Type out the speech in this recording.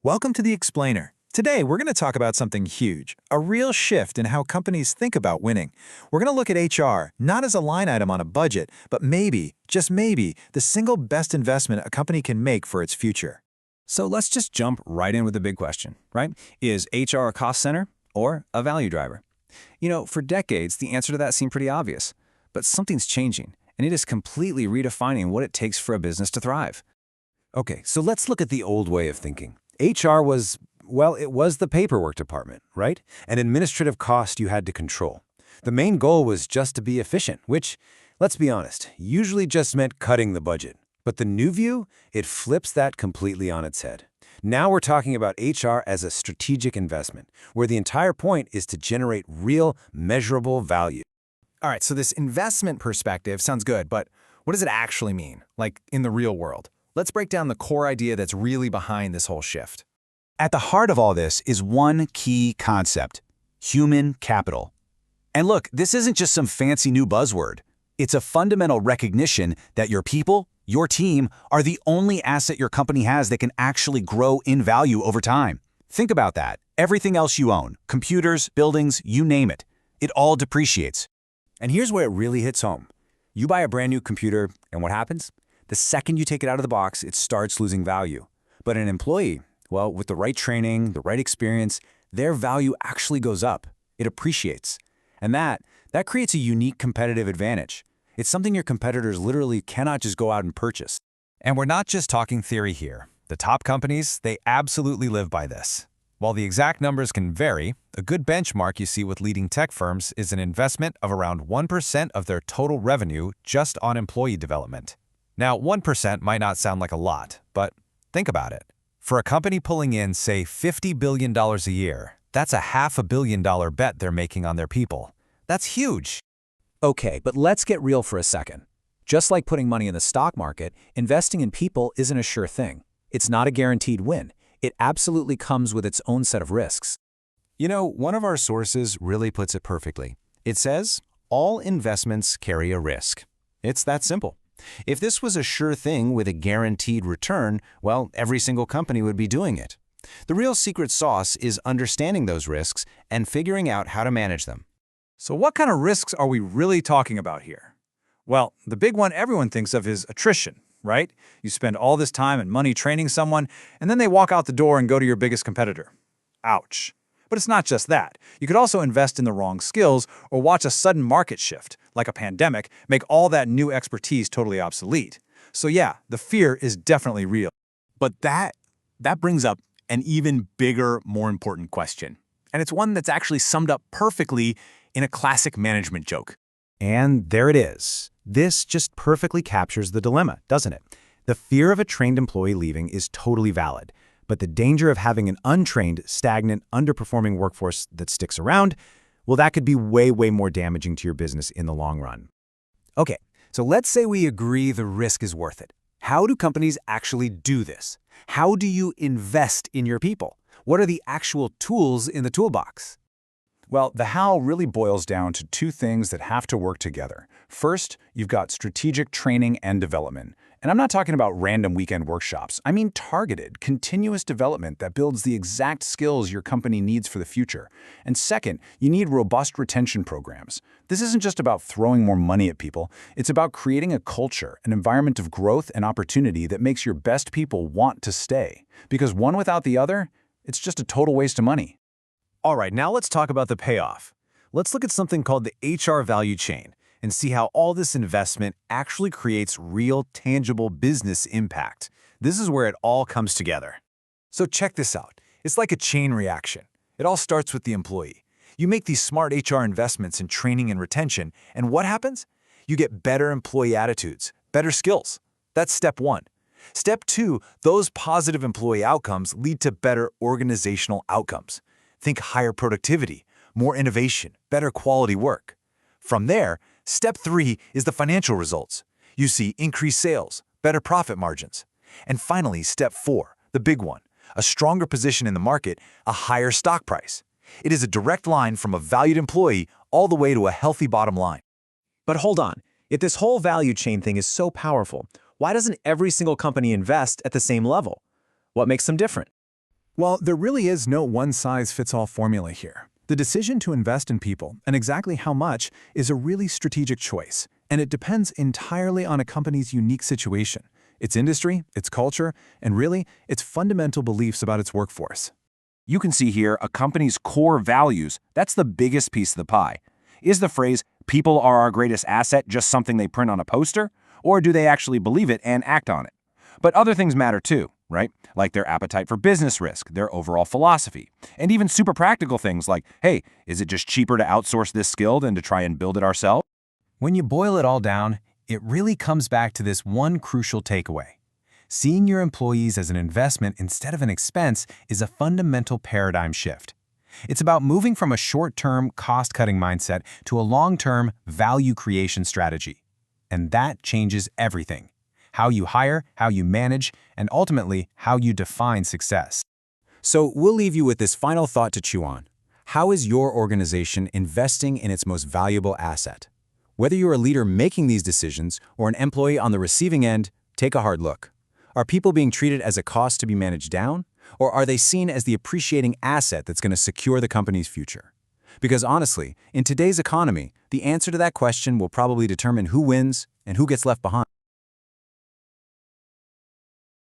Welcome to The Explainer. Today, we're going to talk about something huge, a real shift in how companies think about winning. We're going to look at HR, not as a line item on a budget, but maybe, just maybe, the single best investment a company can make for its future. So let's just jump right in with the big question, right? Is HR a cost center or a value driver? For decades, the answer to that seemed pretty obvious. But something's changing, and it is completely redefining what it takes for a business to thrive. Okay, so let's look at the old way of thinking. HR was, well, it was the paperwork department, right? An administrative cost you had to control. The main goal was just to be efficient, which, let's be honest, usually just meant cutting the budget. But the new view, it flips that completely on its head. Now we're talking about HR as a strategic investment, where the entire point is to generate real, measurable value. All right, so this investment perspective sounds good, but what does it actually mean, like in the real world? Let's break down the core idea that's really behind this whole shift. At the heart of all this is one key concept: human capital. And look, this isn't just some fancy new buzzword. It's a fundamental recognition that your people, your team, are the only asset your company has that can actually grow in value over time. Think about that. Everything else you own, computers, buildings, you name it, it all depreciates. And here's where it really hits home. You buy a brand new computer, and what happens? The second you take it out of the box, it starts losing value. But an employee, well, with the right training, the right experience, their value actually goes up. It appreciates. And that creates a unique competitive advantage. It's something your competitors literally cannot just go out and purchase. And we're not just talking theory here. The top companies, they absolutely live by this. While the exact numbers can vary, a good benchmark you see with leading tech firms is an investment of around 1% of their total revenue just on employee development. Now, 1% might not sound like a lot, but think about it. For a company pulling in, say, $50 billion a year, that's a $500 million bet they're making on their people. That's huge. Okay, but let's get real for a second. Just like putting money in the stock market, investing in people isn't a sure thing. It's not a guaranteed win. It absolutely comes with its own set of risks. One of our sources really puts it perfectly. It says, all investments carry a risk. It's that simple. If this was a sure thing with a guaranteed return, well, every single company would be doing it. The real secret sauce is understanding those risks and figuring out how to manage them. So what kind of risks are we really talking about here? Well, the big one everyone thinks of is attrition, right? You spend all this time and money training someone, and then they walk out the door and go to your biggest competitor. Ouch. But it's not just that. You could also invest in the wrong skills or watch a sudden market shift, like a pandemic, make all that new expertise totally obsolete. So yeah, the fear is definitely real. But that brings up an even bigger, more important question. And it's one that's actually summed up perfectly in a classic management joke. And there it is. This just perfectly captures the dilemma, doesn't it? The fear of a trained employee leaving is totally valid, but the danger of having an untrained, stagnant, underperforming workforce that sticks around, well, that could be way, way more damaging to your business in the long run. Okay, so let's say we agree the risk is worth it. How do companies actually do this? How do you invest in your people? What are the actual tools in the toolbox? Well, the how really boils down to two things that have to work together. First, you've got strategic training and development. And I'm not talking about random weekend workshops. I mean targeted, continuous development that builds the exact skills your company needs for the future. And second, you need robust retention programs. This isn't just about throwing more money at people. It's about creating a culture, an environment of growth and opportunity that makes your best people want to stay. Because one without the other, it's just a total waste of money. All right, now let's talk about the payoff. Let's look at something called the HR value chain and see how all this investment actually creates real, tangible business impact. This is where it all comes together. So check this out. It's like a chain reaction. It all starts with the employee. You make these smart HR investments in training and retention, and what happens? You get better employee attitudes, better skills. That's step one. Step two, those positive employee outcomes lead to better organizational outcomes. Think higher productivity, more innovation, better quality work. From there, step three is the financial results. You see increased sales, better profit margins. And finally, step four, the big one, a stronger position in the market, a higher stock price. It is a direct line from a valued employee all the way to a healthy bottom line. But hold on, if this whole value chain thing is so powerful, why doesn't every single company invest at the same level? What makes them different? Well, there really is no one-size-fits-all formula here. The decision to invest in people, and exactly how much, is a really strategic choice, and it depends entirely on a company's unique situation, its industry, its culture, and really, its fundamental beliefs about its workforce. You can see here a company's core values. That's the biggest piece of the pie. Is the phrase, "people are our greatest asset," just something they print on a poster? Or do they actually believe it and act on it? But other things matter too, right? Like their appetite for business risk, their overall philosophy, and even super practical things like, hey, is it just cheaper to outsource this skill than to try and build it ourselves? When you boil it all down, it really comes back to this one crucial takeaway. Seeing your employees as an investment instead of an expense is a fundamental paradigm shift. It's about moving from a short-term, cost-cutting mindset to a long-term, value creation strategy. And that changes everything: how you hire, how you manage, and ultimately, how you define success. So we'll leave you with this final thought to chew on. How is your organization investing in its most valuable asset? Whether you're a leader making these decisions or an employee on the receiving end, take a hard look. Are people being treated as a cost to be managed down, or are they seen as the appreciating asset that's going to secure the company's future? Because honestly, in today's economy, the answer to that question will probably determine who wins and who gets left behind.